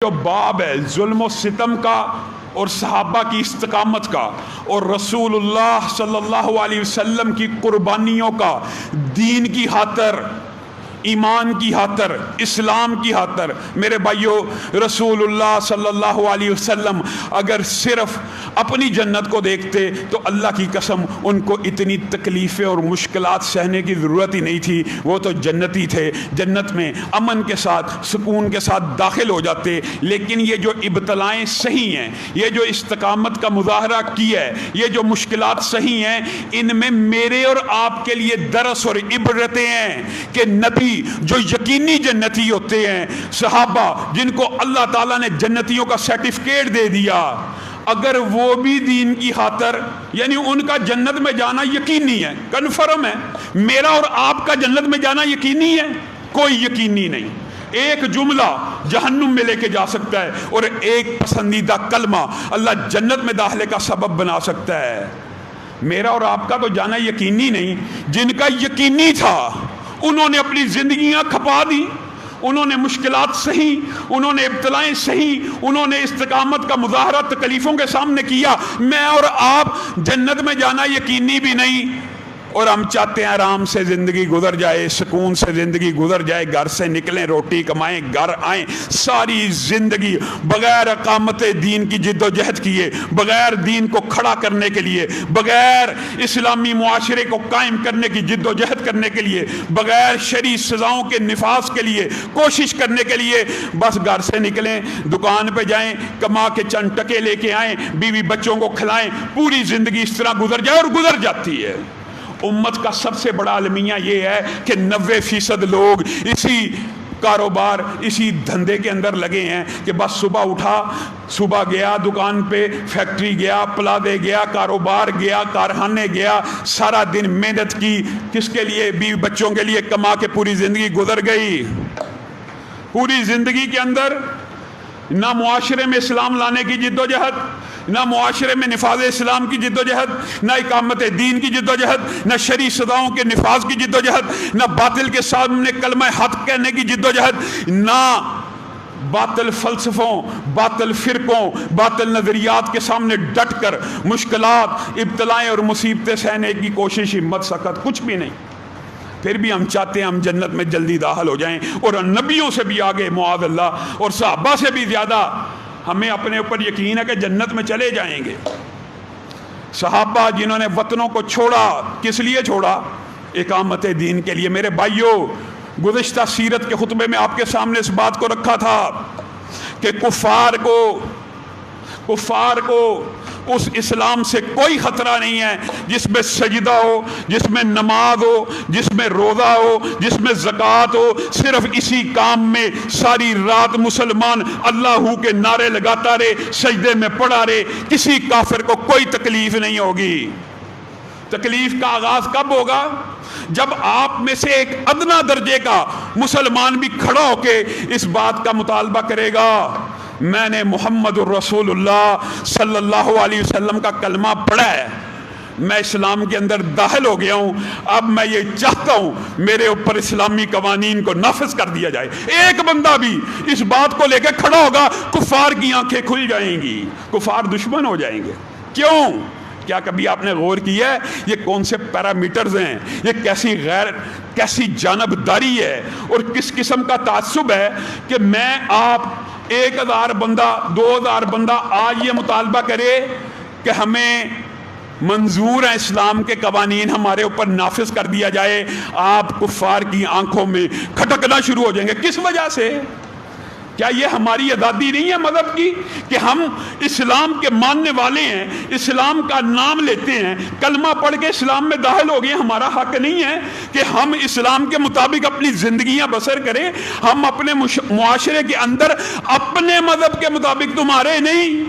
جو باب ہے ظلم و ستم کا اور صحابہ کی استقامت کا اور رسول اللہ صلی اللہ علیہ وسلم کی قربانیوں کا دین کی خاطر، ایمان کی خاطر، اسلام کی خاطر، میرے بھائیو رسول اللہ صلی اللہ علیہ وسلم اگر صرف اپنی جنت کو دیکھتے تو اللہ کی قسم ان کو اتنی تکلیفیں اور مشکلات سہنے کی ضرورت ہی نہیں تھی. وہ تو جنتی تھے، جنت میں امن کے ساتھ سکون کے ساتھ داخل ہو جاتے. لیکن یہ جو ابتلائیں صحیح ہیں، یہ جو استقامت کا مظاہرہ کیا ہے، یہ جو مشکلات صحیح ہیں، ان میں میرے اور آپ کے لیے درس اور عبرتیں ہیں کہ نبی جو یقینی جنتی ہوتے ہیں، صحابہ جن کو اللہ تعالیٰ نے جنتیوں کا سرٹیفکیٹ دے دیا، اگر وہ بھی دین کی خاطر، یعنی ان کا جنت میں جانا یقینی ہے، کنفرم ہے، میرا اور آپ کا جنت میں جانا یقینی ہے؟ کوئی یقینی نہیں. ایک جملہ جہنم میں لے کے جا سکتا ہے اور ایک پسندیدہ کلمہ اللہ جنت میں داخلے کا سبب بنا سکتا ہے. میرا اور آپ کا تو جانا یقینی نہیں. جن کا یقینی تھا انہوں نے اپنی زندگیاں کھپا دی، انہوں نے مشکلات صحیح، انہوں نے ابتلائیں صحیح، انہوں نے استقامت کا مظاہرہ تکلیفوں کے سامنے کیا. میں اور آپ جنت میں جانا یقینی بھی نہیں، اور ہم چاہتے ہیں آرام سے زندگی گزر جائے، سکون سے زندگی گزر جائے، گھر سے نکلیں، روٹی کمائیں، گھر آئیں. ساری زندگی بغیر اقامت دین کی جد و جہد کیے، بغیر دین کو کھڑا کرنے کے لیے، بغیر اسلامی معاشرے کو قائم کرنے کی جد و جہد کرنے کے لیے، بغیر شرعی سزاؤں کے نفاذ کے لیے کوشش کرنے کے لیے، بس گھر سے نکلیں، دکان پہ جائیں، کما کے چند ٹکے لے کے آئیں، بیوی بچوں کو کھلائیں، پوری زندگی اس طرح گزر جائے، اور گزر جاتی ہے. امت کا سب سے بڑا المیہ یہ ہے کہ 90% لوگ اسی کاروبار، اسی دھندے کے اندر لگے ہیں کہ بس صبح اٹھا، صبح گیا دکان پہ، فیکٹری گیا، پلادے گیا، کاروبار گیا، کارخانے گیا، سارا دن محنت کی، کس کے لیے؟ بیوی بچوں کے لیے، کما کے پوری زندگی گزر گئی. پوری زندگی کے اندر نہ معاشرے میں اسلام لانے کی جد و جہد، نہ معاشرے میں نفاذ اسلام کی جد و جہد، نہ اقامت دین کی جد و جہد، نہ شرعی سزاؤں کے نفاذ کی جد و جہد، نہ باطل کے سامنے کلمہ حق کہنے کی جد و جہد، نہ باطل فلسفوں، باطل فرقوں، باطل نظریات کے سامنے ڈٹ کر مشکلات، ابتلائیں اور مصیبتیں سہنے کی کوشش، ہمت، سخت، کچھ بھی نہیں. پھر بھی ہم چاہتے ہیں ہم جنت میں جلدی داخل ہو جائیں، اور نبیوں سے بھی آگے معاذ اللہ، اور صحابہ سے بھی زیادہ ہمیں اپنے اوپر یقین ہے کہ جنت میں چلے جائیں گے. صحابہ جنہوں نے وطنوں کو چھوڑا، کس لیے چھوڑا؟ اقامت دین کے لیے. میرے بھائیوں، گزشتہ سیرت کے خطبے میں آپ کے سامنے اس بات کو رکھا تھا کہ کفار کو اس اسلام سے کوئی خطرہ نہیں ہے جس میں سجدہ ہو، جس میں نماز ہو، جس میں روزہ ہو، جس میں زکوٰۃ ہو. صرف اسی کام میں ساری رات مسلمان اللہ کے نعرے لگاتا رہے، سجدے میں پڑا رہے، کسی کافر کو کوئی تکلیف نہیں ہوگی. تکلیف کا آغاز کب ہوگا؟ جب آپ میں سے ایک ادنا درجے کا مسلمان بھی کھڑا ہو کے اس بات کا مطالبہ کرے گا، میں نے محمد الرسول اللہ صلی اللہ علیہ وسلم کا کلمہ پڑھا ہے، میں اسلام کے اندر داخل ہو گیا ہوں، اب میں یہ چاہتا ہوں میرے اوپر اسلامی قوانین کو نافذ کر دیا جائے. ایک بندہ بھی اس بات کو لے کے کھڑا ہوگا، کفار کی آنکھیں کھل جائیں گی، کفار دشمن ہو جائیں گے. کیوں؟ کیا کبھی آپ نے غور کیا ہے یہ کون سے پیرامیٹرز ہیں، یہ کیسی جانبداری ہے اور کس قسم کا تعصب ہے کہ میں آپ 1000 بندہ 2000 بندہ آج یہ مطالبہ کرے کہ ہمیں منظور ہے اسلام کے قوانین ہمارے اوپر نافذ کر دیا جائے، آپ کفار کی آنکھوں میں کھٹکنا شروع ہو جائیں گے. کس وجہ سے؟ کیا یہ ہماری آزادی نہیں ہے مذہب کی کہ ہم اسلام کے ماننے والے ہیں، اسلام کا نام لیتے ہیں، کلمہ پڑھ کے اسلام میں داخل ہو گئے؟ ہمارا حق نہیں ہے کہ ہم اسلام کے مطابق اپنی زندگیاں بسر کریں؟ ہم اپنے معاشرے کے اندر اپنے مذہب کے مطابق، تمہارے نہیں،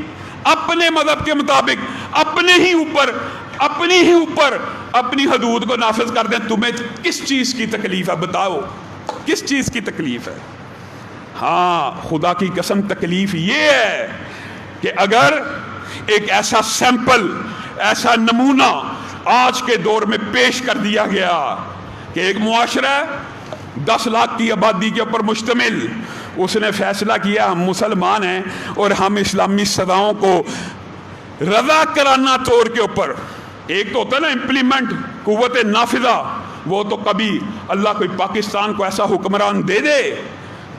اپنے مذہب کے مطابق اپنے ہی اوپر اپنی حدود کو نافذ کر دیں. تمہیں کس چیز کی تکلیف ہے؟ بتاؤ کس چیز کی تکلیف ہے؟ ہاں، خدا کی قسم تکلیف یہ ہے کہ اگر ایک ایسا سیمپل، ایسا نمونہ آج کے دور میں پیش کر دیا گیا کہ ایک معاشرہ 10 لاکھ کی آبادی کے اوپر مشتمل، اس نے فیصلہ کیا ہم مسلمان ہیں اور ہم اسلامی سزاؤں کو رضا کرانہ طور کے اوپر، ایک تو ہوتا ہے نا امپلیمنٹ، قوت نافذہ، وہ تو کبھی اللہ کوئی پاکستان کو ایسا حکمران دے دے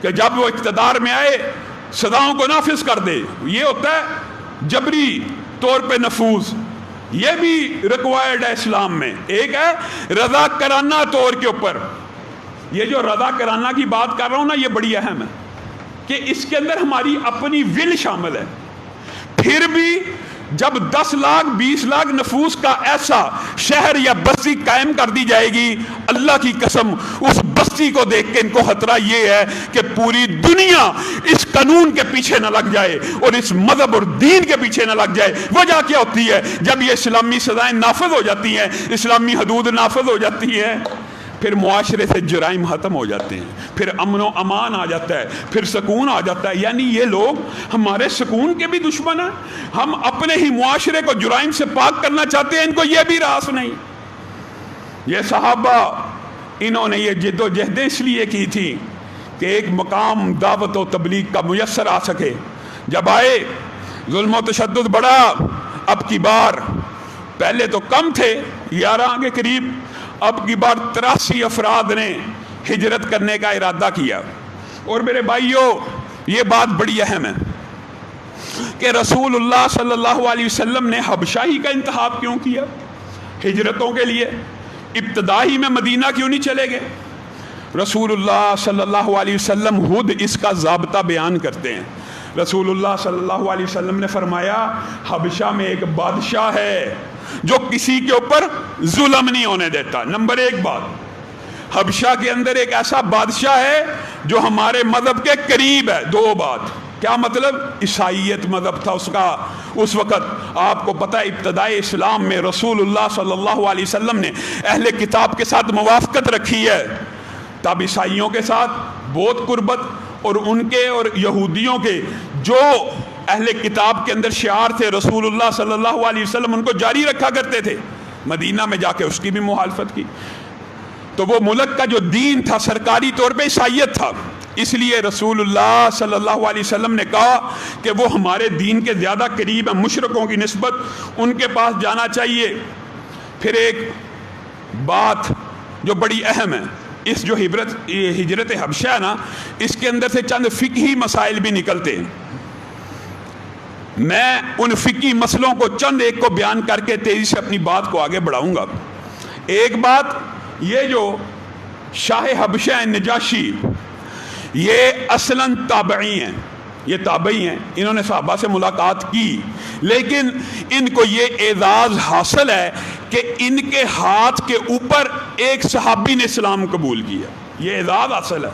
کہ جب وہ اقتدار میں آئے سزاؤں کو نافذ کر دے، یہ ہوتا ہے جبری طور پہ نفوذ، یہ بھی ریکوائرڈ ہے اسلام میں۔ ایک ہے رضا کرانہ طور کے اوپر، یہ جو رضا کرانہ کی بات کر رہا ہوں نا یہ بڑی اہم ہے کہ اس کے اندر ہماری اپنی ول شامل ہے۔ پھر بھی جب 10 لاکھ 20 لاکھ نفوس کا ایسا شہر یا بستی قائم کر دی جائے گی، اللہ کی قسم اس بستی کو دیکھ کے ان کو خطرہ یہ ہے کہ پوری دنیا اس قانون کے پیچھے نہ لگ جائے اور اس مذہب اور دین کے پیچھے نہ لگ جائے۔ وجہ کیا ہوتی ہے؟ جب یہ اسلامی سزائیں نافذ ہو جاتی ہیں، اسلامی حدود نافذ ہو جاتی ہیں، پھر معاشرے سے جرائم ختم ہو جاتے ہیں، پھر امن و امان آ جاتا ہے، پھر سکون آ جاتا ہے۔ یعنی یہ لوگ ہمارے سکون کے بھی دشمن ہیں، ہم اپنے ہی معاشرے کو جرائم سے پاک کرنا چاہتے ہیں، ان کو یہ بھی راس نہیں۔ یہ صحابہ انہوں نے یہ جد و جہدیں اس لیے کی تھی کہ ایک مقام دعوت و تبلیغ کا میسر آ سکے۔ جب آئے ظلم و تشدد بڑا، اب کی بار پہلے تو کم تھے 11 کے قریب، اب کی بار 83 افراد نے ہجرت کرنے کا ارادہ کیا۔ اور میرے بھائیوں یہ بات بڑی اہم ہے کہ رسول اللہ صلی اللہ علیہ وسلم نے حبشہ ہی کا انتخاب کیوں کیا ہجرتوں کے لیے؟ ابتدائی میں مدینہ کیوں نہیں چلے گئے؟ رسول اللہ صلی اللہ علیہ وسلم خود اس کا ضابطہ بیان کرتے ہیں۔ رسول اللہ صلی اللہ علیہ وسلم نے فرمایا حبشہ میں ایک بادشاہ ہے جو کسی کے اوپر ظلم نہیں ہونے دیتا۔ نمبر 1 بات، حبشہ کے اندر ایک ایسا بادشاہ ہے جو ہمارے مذہب کے قریب ہے۔ 2 بات، کیا مطلب؟ عیسائیت مذہب تھا اس کا اس وقت۔ آپ کو پتہ ہے ابتدائی اسلام میں رسول اللہ صلی اللہ علیہ وسلم نے اہل کتاب کے ساتھ موافقت رکھی ہے، تب عیسائیوں کے ساتھ بہت قربت، اور ان کے اور یہودیوں کے جو اہل کتاب کے اندر شعار تھے رسول اللہ صلی اللہ علیہ وسلم ان کو جاری رکھا کرتے تھے۔ مدینہ میں جا کے اس کی بھی مخالفت کی۔ تو وہ ملک کا جو دین تھا سرکاری طور پہ عیسائیت تھا، اس لیے رسول اللہ صلی اللہ علیہ وسلم نے کہا کہ وہ ہمارے دین کے زیادہ قریب ہیں، مشرکوں کی نسبت ان کے پاس جانا چاہیے۔ پھر ایک بات جو بڑی اہم ہے، اس جو ہجرت حبشہ ہے نا، اس کے اندر سے چند فقہی مسائل بھی نکلتے ہیں۔ میں ان فقہی مسئلوں کو چند ایک کو بیان کر کے تیزی سے اپنی بات کو آگے بڑھاؤں گا۔ ایک بات یہ جو شاہ حبشہ نجاشی یہ اصلاً تابعی ہیں، یہ تابعی ہیں، انہوں نے صحابہ سے ملاقات کی، لیکن ان کو یہ اعزاز حاصل ہے کہ ان کے ہاتھ کے اوپر ایک صحابی نے اسلام قبول کیا۔ یہ اعزاز حاصل ہے۔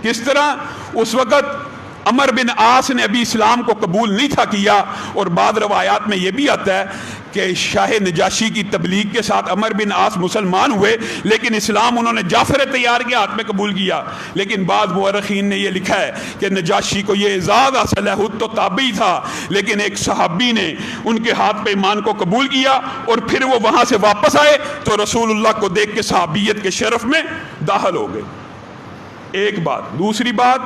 کس طرح؟ اس وقت عمر بن عاص نے ابھی اسلام کو قبول نہیں تھا کیا، اور بعض روایات میں یہ بھی آتا ہے کہ شاہ نجاشی کی تبلیغ کے ساتھ عمر بن عاص مسلمان ہوئے، لیکن اسلام انہوں نے جعفر طیار کے ہاتھ میں قبول کیا۔ لیکن بعض مورخین نے یہ لکھا ہے کہ نجاشی کو یہ اعزاز حاصل ہے، خود تو تابعی تھا لیکن ایک صحابی نے ان کے ہاتھ پہ ایمان کو قبول کیا، اور پھر وہ وہاں سے واپس آئے تو رسول اللہ کو دیکھ کے صحابیت کے شرف میں داخل ہو گئے۔ ایک بات۔ دوسری بات،